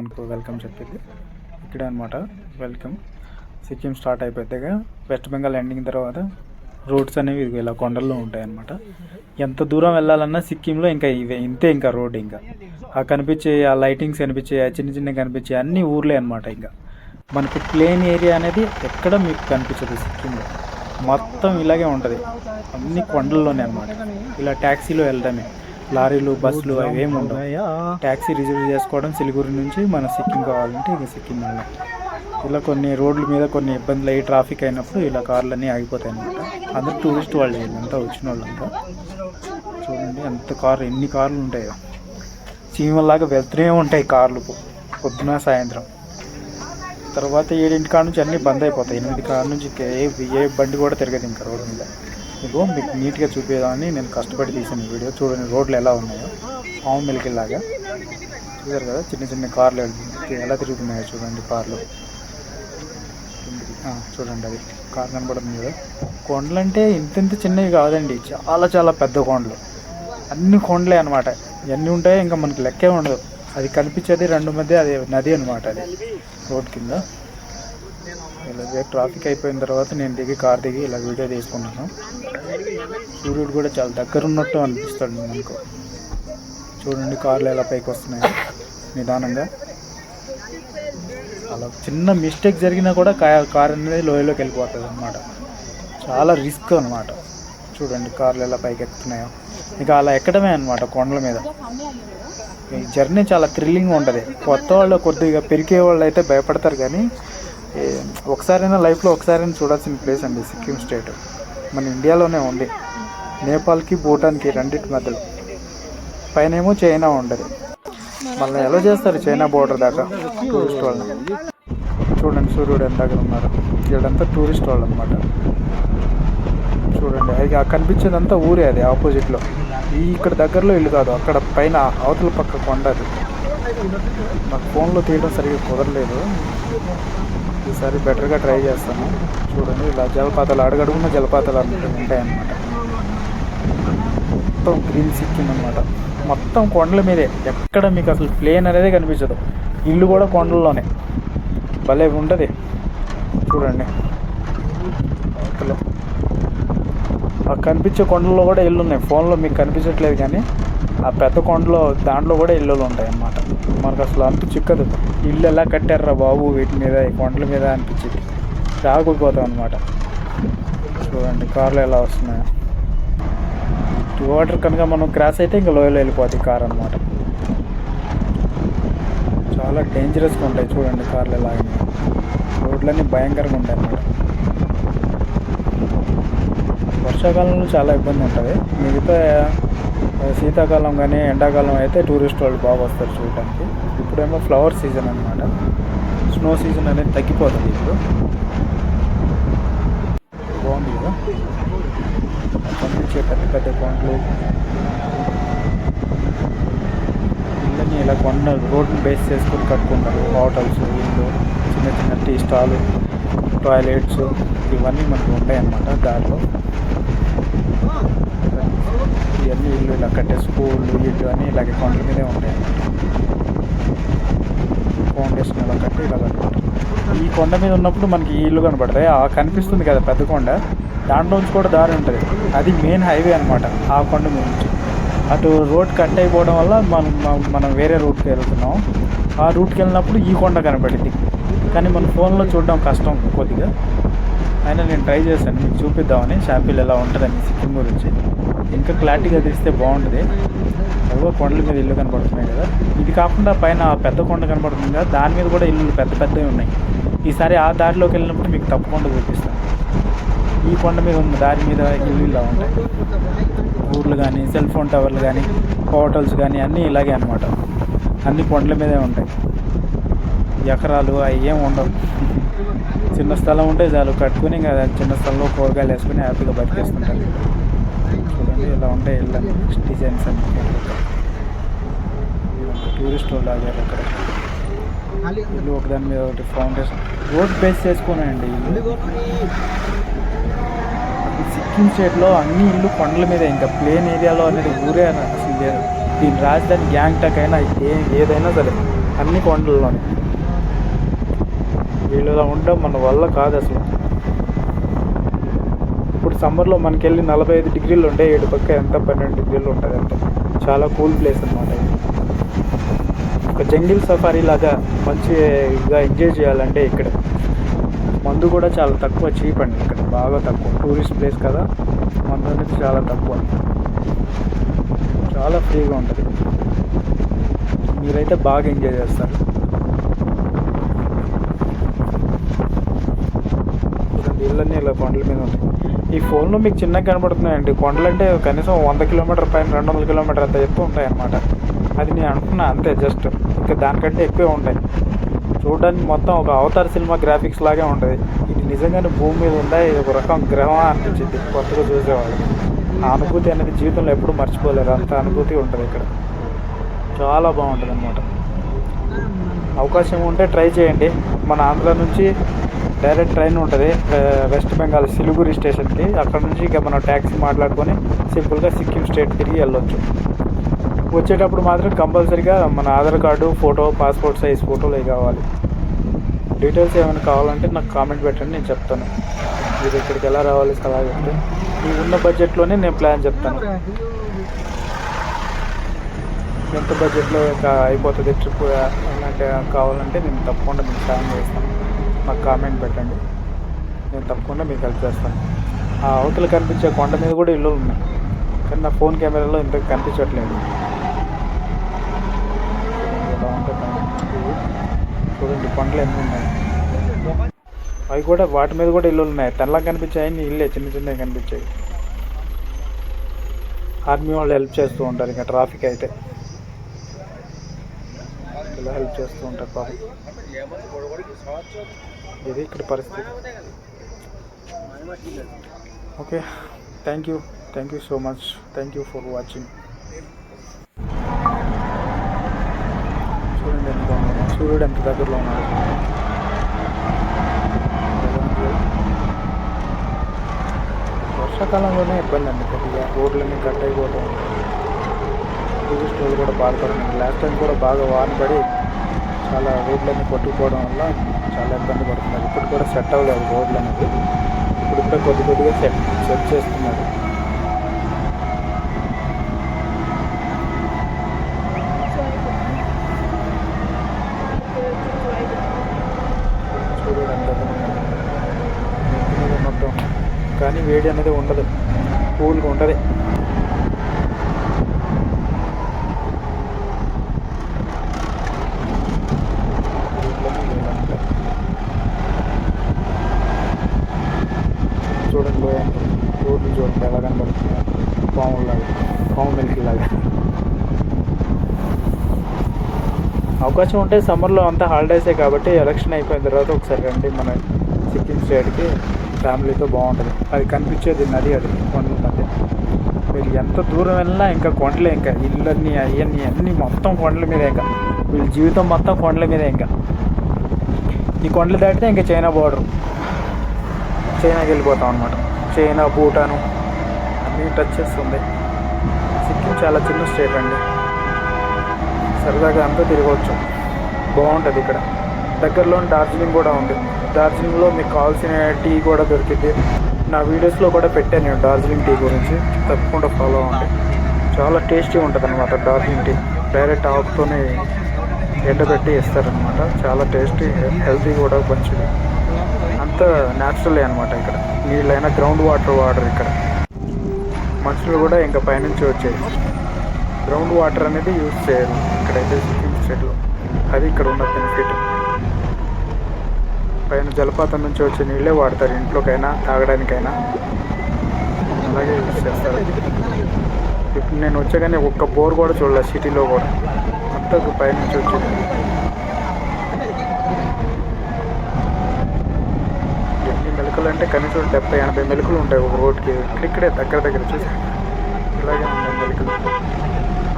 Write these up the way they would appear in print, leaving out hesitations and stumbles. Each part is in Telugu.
మనకు వెల్కమ్ చెప్పింది ఇక్కడే అనమాట. వెల్కమ్ సిక్కిం స్టార్ట్ అయిపోద్దిగా వెస్ట్ బెంగాల్ ఎండింగ్ తర్వాత రోడ్స్ అనేవి ఇలా కొండల్లో ఉంటాయి అన్నమాట. ఎంత దూరం వెళ్ళాలన్నా సిక్కింలో ఇంకా ఇవే ఇంతే, ఇంకా రోడ్ ఇంకా ఆ కనిపించే ఆ లైటింగ్స్ కనిపించే ఆ చిన్న చిన్న కనిపించే అన్ని ఊర్లే అనమాట. ఇంకా మనకు ప్లేన్ ఏరియా అనేది ఎక్కడ మీకు కనిపించదు సిక్కింలో, మొత్తం ఇలాగే ఉంటుంది, అన్ని కొండల్లోనే అనమాట. ఇలా ట్యాక్సీలో వెళ్ళడమే, లారీలు బస్సులు అవి ఏమి ఉండవు. ట్యాక్సీ రిజర్వ్ చేసుకోవడం సిలిగురి నుంచి మన సిక్కిం కావాలంటే ఇక సిక్కిం వెళ్ళాం. ఇలా కొన్ని రోడ్ల మీద కొన్ని ఇబ్బందులు అయ్యి ట్రాఫిక్ అయినప్పుడు ఇలా కార్లు అన్నీ ఆగిపోతాయి అనమాట. అందరూ టూరిస్ట్ వాళ్ళు అంతా వచ్చిన వాళ్ళంతా. చూడండి ఎన్ని కార్లు ఉంటాయో, చీమల్లాగా వెళ్తూనే ఉంటాయి కార్లు పొద్దున సాయంత్రం. తర్వాత 7 కాడ నుంచి అన్నీ బంద్ అయిపోతాయి. 8 కాడ నుంచి ఏ బండి కూడా తిరగదు ఇంకా రోడ్డు మీద. ఇదిగో మీకు నీట్గా చూపేదామని నేను కష్టపడి తీసిన వీడియో. చూడండి రోడ్లు ఎలా ఉన్నాయో, పాము మెలికిలాగా. చూసారు కదా చిన్న చిన్న కార్లు ఎలా తిరుగుతున్నాయో చూడండి కార్లు. చూడండి అది కార్ కనపడుతుంది కదా. కొండలు అంటే ఇంత చిన్నవి కాదండి, చాలా చాలా పెద్ద కొండలు, అన్ని కొండలే అనమాట. ఇవన్నీ ఉంటాయి, ఇంకా మనకి లెక్కే ఉండదు. అది కనిపించేది 2 మధ్య అది నది అనమాట. అది రోడ్ కింద. ఇలా ట్రాఫిక్ అయిపోయిన తర్వాత నేను కార్ దిగి ఇలా వీడియో తీసుకున్నాను. సూర్యుడు కూడా చాలా దగ్గర ఉన్నట్టు అనిపిస్తాడు మనకు. చూడండి కార్లు ఎలా పైకి వస్తున్నాయో నిదానంగా. అలా చిన్న మిస్టేక్ జరిగినా కూడా కార్ అనేది లోయలోకి వెళ్ళిపోతుంది అనమాట. చాలా రిస్క్ అనమాట. చూడండి కార్లు ఎలా పైకి ఎక్కుతున్నాయో. ఇంకా అలా ఎక్కడమే అనమాట కొండల మీద. ఈ జర్నీ చాలా థ్రిల్లింగ్ ఉంటుంది. కొత్త వాళ్ళు కొద్దిగా పెరిగే వాళ్ళు అయితే భయపడతారు, కానీ ఒకసారైనా లైఫ్లో ఒకసారైనా చూడాల్సిన ప్లేస్ అండి సిక్కిం స్టేట్. మన ఇండియాలోనే ఉంది, నేపాల్కి భూటాన్కి రెండింటి మధ్యలో. పైన ఏమో చైనా ఉండదు. మళ్ళీ ఎలా చేస్తారు చైనా బోర్డర్ దాకా టూరిస్ట్ వాళ్ళని. చూడండి సూర్యుడు ఎంత దగ్గర ఉన్నారు. ఇక్కడంతా టూరిస్ట్ వాళ్ళు అనమాట. చూడండి అది కనిపించేదంతా ఊరే, అది ఆపోజిట్లో. ఇక్కడ దగ్గరలో ఇల్లు కాదు, అక్కడ పైన అవతల పక్క కొండ. అది నాకు ఫోన్లో తీయడం సరిగ్గా కుదరలేదు, ఈసారి బెటర్గా ట్రై చేస్తాను. చూడండి ఇలా జలపాతాలు, అడుగడుగున్న జలపాతాలు ఉంటాయన్నమాట. మొత్తం గ్రీన్ సిక్కిం అనమాట. మొత్తం కొండల మీదే, ఎక్కడ మీకు అసలు ప్లేన్ అనేది కనిపించదు. ఇల్లు కూడా కొండల్లోనే, భలే ఉంటుంది. చూడండి అసలు ఆ కనిపించే కొండల్లో కూడా ఇల్లు ఉన్నాయి. ఫోన్లో మీకు కనిపించట్లేదు, కానీ ఆ పెద్ద కొండలో దాంట్లో కూడా ఇల్లులు ఉంటాయి అన్నమాట. మనకు అసలు అంత చిక్కదు, ఇల్లు ఎలా కట్టారా బాబు వీటి మీద, ఈ కొండల మీద అనిపించింది. రాకపోతాం అనమాట. చూడండి కార్లు ఎలా వస్తున్నాయో. వాటర్ కనుక మనం క్రాస్ అయితే ఇంకా లోయలో వెళ్ళిపోతుంది కార్ అనమాట. చాలా డేంజరస్గా ఉంటాయి. చూడండి కార్లు ఎలా అయినాయి. రోడ్లన్నీ భయంకరంగా ఉంటాయి అన్నమాట. వర్షాకాలంలో చాలా ఇబ్బంది ఉంటుంది. మిగతా శీతాకాలం కానీ ఎండాకాలం అయితే టూరిస్ట్ వాళ్ళు బాగా వస్తారు చూడటానికి. ఇప్పుడేమో ఫ్లవర్ సీజన్ అనమాట. స్నో సీజన్ అనేది తగ్గిపోతుంది ఇప్పుడు. బాగుంది కదా కనిపించే పెద్ద పెద్ద కొండలు. ఇళ్ళని ఇలా కొండ రోడ్ని బేస్ చేసుకొని కట్టుకుంటారు. హోటల్స్, ఇల్లు, చిన్న చిన్న టీ స్టాలు, టాయిలెట్స్ ఇవన్నీ మనకు ఉంటాయన్నమాట దారిలో. ఇవన్నీ ఇల్లు ఇలా కట్టే స్కూళ్ళు, ఇల్లు అన్నీ ఇలాగే కొండల మీదే ఉంటాయి. ఫౌండేషన్ ఇలా కట్టి ఇలా కట్టుకుంటారు. ఈ కొండ మీద ఉన్నప్పుడు మనకి ఈ ఇల్లు కనపడతాయి. ఆ కనిపిస్తుంది కదా పెద్ద కొండ, దాంట్లో నుంచి కూడా దారి ఉంటుంది. అది మెయిన్ హైవే అనమాట. ఆ కొండ మీద నుంచి అటు రోడ్ కట్ అయిపోవడం వల్ల మనం వేరే రూట్కి వెళ్తున్నాం. ఆ రూట్కి వెళ్ళినప్పుడు ఈ కొండ కనపడింది, కానీ మన ఫోన్లో చూడడం కష్టం కొద్దిగా. అయినా నేను ట్రై చేశాను మీకు చూపిద్దామని, శాంపిల్ ఎలా ఉంటుందని సిక్కిం గురించి. ఇంకా క్లారిటీగా తీస్తే బాగుంటుంది. అదిగో కొండల మీద ఇల్లు కనపడుతున్నాయి కదా. ఇది కాకుండా పైన పెద్ద కొండ కనపడుతుంది కదా, దాని మీద కూడా ఇల్లు పెద్ద పెద్దవి ఉన్నాయి. ఈసారి ఆ దారిలోకి వెళ్ళినప్పుడు మీకు తప్పకుండా చూపిస్తాను. ఈ కొండ మీద ఉన్న దారి మీద ఇల్లు ఇలా ఉంటాయి. ఊర్లు కానీ, సెల్ ఫోన్ టవర్లు కానీ, హోటల్స్ కానీ అన్నీ ఇలాగే అనమాట. అన్ని కొండల మీదే ఉంటాయి. ఎకరాలు అవి ఏం ఉండవు. చిన్న స్థలం ఉంటే చాలు, కట్టుకుని ఇంకా చిన్న స్థలంలో కూరగాయలు వేసుకుని హ్యాపీగా బతికేస్తుంటారు. చూడండి ఇలా ఉంటాయి ఇల్లు డిజైన్స్ అన్ని. టూరిస్ట్ వాళ్ళు ఆగారు అక్కడ. ఇల్లు ఒకదాని మీద ఒకటి ఫౌండేషన్ రోడ్ బేస్ చేసుకున్నాయండి ఇల్లు. సిక్కిం స్టేట్లో అన్ని ఇల్లు కొండల మీద, ఇంకా ప్లేన్ ఏరియాలో అనేది ఊరే అసలు లేదు. దీని రాజధాని గ్యాంగ్టాక్ అయినా ఏదైనా సరే అన్ని కొండల్లోనే. వీళ్ళలో ఉండడం మన వల్ల కాదు అసలు. ఇప్పుడు సమ్మర్లో మనకెళ్ళి 45 డిగ్రీలు ఉంటే ఏడు పక్క ఎంత 12 డిగ్రీలు ఉంటుంది అంతే. చాలా కూల్ ప్లేస్ అనమాట ఇది. ఒక జంగిల్ సఫారీ లాగా మంచిగా ఎంజాయ్ చేయాలంటే ఇక్కడ మందు కూడా చాలా తక్కువ, చీప్ అండి. ఇక్కడ బాగా తక్కువ, టూరిస్ట్ ప్లేస్ కదా, మందు అనేది చాలా తక్కువ, చాలా ఫ్రీగా ఉంటుంది. మీరైతే బాగా ఎంజాయ్ చేస్తారు. ఇళ్ళన్నీ ఇలా కొండల మీద ఉంటాయి. ఈ ఫోన్లో మీకు చిన్నగా కనబడుతున్నాయండి. కొండలు అంటే కనీసం 100 కిలోమీటర్ పైన 200 కిలోమీటర్ అంత ఎత్తు ఉంటాయన్నమాట. అది నేను అంటున్నా అంతే, జస్ట్ ఇంకా దానికంటే ఎక్కువే ఉంటాయి. చూడడానికి మొత్తం ఒక అవతార్ సినిమా గ్రాఫిక్స్ లాగే ఉంటుంది. ఇది నిజంగానే భూమి మీద ఉందా, ఇది ఒక రకం గ్రహం అనిపించింది కొత్తగా చూసేవాళ్ళు. ఆ అనుభూతి అనేది జీవితంలో ఎప్పుడు మర్చిపోలేరు, అంత అనుభూతి ఉంటుంది ఇక్కడ. చాలా బాగుంటుంది అన్నమాట. అవకాశం ఉంటే ట్రై చేయండి. మన ఆంధ్ర నుంచి డైరెక్ట్ ట్రైన్ ఉంటుంది వెస్ట్ బెంగాల్ సిలిగురి స్టేషన్కి. అక్కడ నుంచి ఇక మనం ట్యాక్సీ మాట్లాడుకొని సింపుల్గా సిక్కిం స్టేట్ తిరిగి వెళ్ళొచ్చు. వచ్చేటప్పుడు మాత్రం కంపల్సరీగా మన Aadhaar card, photo, passport size ఫోటోలు అవి కావాలి. డీటెయిల్స్ ఏమైనా కావాలంటే నాకు కామెంట్ పెట్టండి, నేను చెప్తాను. మీరు ఇక్కడికి ఎలా రావాలి సలహా చెప్తే ఈ ఉన్న బడ్జెట్లోనే నేను ప్లాన్ చెప్తాను. ఎంత బడ్జెట్లో అయిపోతుంది ట్రిప్ అలాంటి కావాలంటే నేను తప్పకుండా మీకు ప్లాన్ చేస్తాను. నాకు కామెంట్ పెట్టండి, నేను తప్పకుండా మీకు హెల్ప్ చేస్తాను. ఆ అవతల కనిపించే కొండ మీద కూడా ఇల్లు ఉన్నాయి, కానీ నా ఫోన్ కెమెరాలో ఇంతకు కనిపించట్లేదు. ఎలా ఉంటుంది చూడండి, కొండలు ఎన్ని ఉన్నాయి. అవి కూడా వాటి మీద కూడా ఇల్లు ఉన్నాయి. తెల్లగా కనిపించాయి ఇల్లే, చిన్న చిన్నవి కనిపించాయి. ఆర్మీ వాళ్ళు హెల్ప్ చేస్తూ ఉంటారు. ఇంకా ట్రాఫిక్ అయితే ఇలా హెల్ప్ చేస్తూ ఉంటారు పాపం. ఇది ఇక్కడ పరిస్థితి. Okay, thank you so much. Thank you for watching. చూడండి ఎంత బాగుంది, సూర్యుడు ఎంత దగ్గరలో ఉన్నాడు. వర్షాకాలంలోనే ఇబ్బంది అండి కొద్దిగా, రోడ్లన్నీ కట్ అయిపోతూ ఉంటాయి. టూరిస్ట్ వాళ్ళు కూడా బాధపడుతుంది. లాస్ట్ టైం కూడా బాగా వాన పడి చాలా రోడ్లన్నీ కొట్టుకుపోవడం వల్ల చాలా ఇబ్బంది పడుతున్నారు. ఇప్పుడు కూడా సెట్ అవ్వలేదు రోడ్లు అనేది. ఇప్పుడు కొద్దిగా సెట్ చేస్తున్నారు. మొత్తం కానీ వేడి అనేది ఉండదు, కూల్గా ఉంటుంది. చూడండి రోడ్లు చూడండి ఎలా కనబడుతున్నాయి, పాము మిల్కిలాగా. అవకాశం ఉంటే సమ్మర్లో అంతా హాలిడేసే కాబట్టి ఎలక్షన్ అయిపోయిన తర్వాత ఒకసారి రండి మన సిక్కిం స్టేట్కి, ఫ్యామిలీతో బాగుంటుంది. అది కనిపించేది నది, అది కొండల మధ్య. మీరు ఎంత దూరం వెళ్ళినా ఇంకా కొండలే, ఇంకా ఇళ్ళన్నీ అన్నీ మొత్తం కొండల మీదే. ఇంకా వీళ్ళ జీవితం మొత్తం కొండల మీదే. ఇంకా ఈ కొండలు దాటితే ఇంకా చైనా బార్డర్, చైనాకి వెళ్ళిపోతాం అనమాట. చైనా, భూటాను అన్నీ టచ్ చేస్తుంది. సిక్కిం చాలా చిన్న స్టేట్ అండి, సరదాగా అంతా తిరగవచ్చు, బాగుంటుంది. ఇక్కడ దగ్గరలో డార్జిలింగ్ కూడా ఉంది. డార్జిలింగ్లో మీకు కావాల్సిన టీ కూడా దొరికింది. నా వీడియోస్లో కూడా పెట్టాను నేను డార్జిలింగ్ టీ గురించి, తప్పకుండా ఫాలో అవ్వండి. చాలా టేస్టీ ఉంటుంది అనమాట డార్జిలింగ్ టీ. డైరెక్ట్ ఆకుతోనే ఎండబెట్టి ఇస్తారనమాట. చాలా టేస్టీ, హెల్తీ కూడా మంచిది. అంతా న్యాచురలే అనమాట. ఇక్కడ నీళ్ళైనా గ్రౌండ్ వాటర్ వాడరు. ఇక్కడ మనుషులు కూడా ఇంకా పైనుంచి వచ్చేది గ్రౌండ్ వాటర్ అనేది యూజ్ చేయరు ఇక్కడైతే సిక్కిం స్టేట్లో. అది ఇక్కడ ఉన్న బెనిఫిట్. పైన జలపాతం నుంచి వచ్చే నీళ్ళే వాడతారు, ఇంట్లోకైనా తాగడానికైనా అలాగే యూజ్ చేస్తారు. ఇప్పుడు నేను వచ్చాగానే ఒక్క బోర్ కూడా చూడలేదు సిటీలో కూడా, అంతా పైనుంచి వచ్చేది. ఎన్ని మెలకలు అంటే కనీసం 70-80 మెలకలు ఉంటాయి ఒక రోడ్కి. ఇక్కడే దగ్గర చూసి ఇలాగే ఉంటాయి మెలకలు,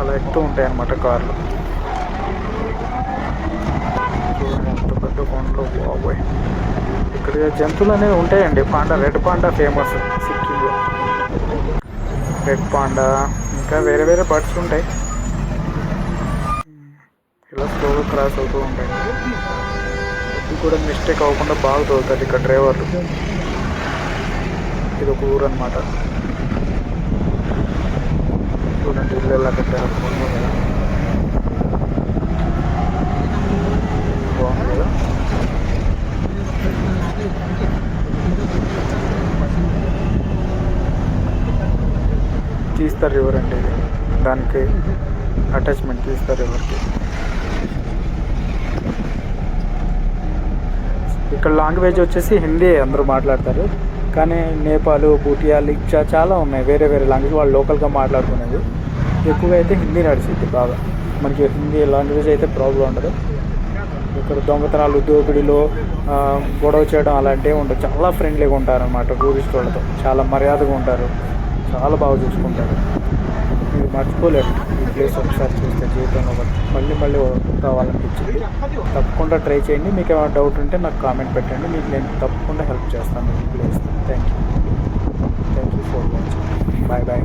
అలా ఎక్కుతూ ఉంటాయి అన్నమాట కార్లు. చూడండి ఎంత పెద్ద కొండలు, బాబోయ్. ఇక్కడ జంతువులు అనేవి ఉంటాయండి. పాండా, రెడ్ పాండా ఫేమస్ సిక్కింలో. రెడ్ పాండా, ఇంకా వేరే బర్డ్స్ ఉంటాయి. ఇలా స్లోగా క్రాస్ అవుతూ ఉంటాయి. ఇది కూడా మిస్టేక్ అవ్వకుండా బాగా తోలుతారు ఇక్కడ డ్రైవర్లు. ఇది ఒక ఊరు అనమాట. చూడండి ఇల్లు ఎలా కట్టారు, బాగుంది కదా. తీస్తారు రివర్ అండి ఇది, దానికి అటాచ్మెంట్ తీస్తారు రివర్కి. ఇక్కడ లాంగ్వేజ్ వచ్చేసి హిందీ అందరూ మాట్లాడతారు, కానీ నేపాల్, భూటియా, లిచ్చా చాలా ఉన్నాయి వేరే వేరే లాంగ్వేజ్ వాళ్ళు లోకల్గా మాట్లాడుకునేది. ఎక్కువగా అయితే హిందీ నడిచింది బాగా. మనకి హిందీ లాంగ్వేజ్ అయితే ప్రాబ్లం ఉండదు. ఇక్కడ దొంగతనాలు, దోపిడీలు, గొడవ చేయడం అలాంటివి ఉండదు. చాలా ఫ్రెండ్లీగా ఉంటారన్నమాట టూరిస్ట్ వాళ్ళతో, చాలా మర్యాదగా ఉంటారు, చాలా బాగా చూసుకుంటారు. మీరు మర్చిపోలేరు ఈ ప్లేస్. ఒకసారి చూస్తే జీవితంలో మళ్ళీ మళ్ళీ కావాలనిపించింది. తప్పకుండా ట్రై చేయండి. మీకు ఏమైనా డౌట్ ఉంటే నాకు కామెంట్ పెట్టండి, మీకు నేను తప్పకుండా హెల్ప్ చేస్తాను ఈ place. Thank you for watching. Bye bye.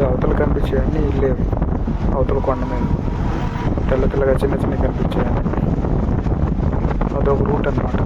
అవతల కనిపించేయండి ఇల్లేవి, అవతల కొండ మీద తెల్ల తెల్లగా చిన్న చిన్న కనిపించేయండి. అదొక రూట్ అన్నమాట.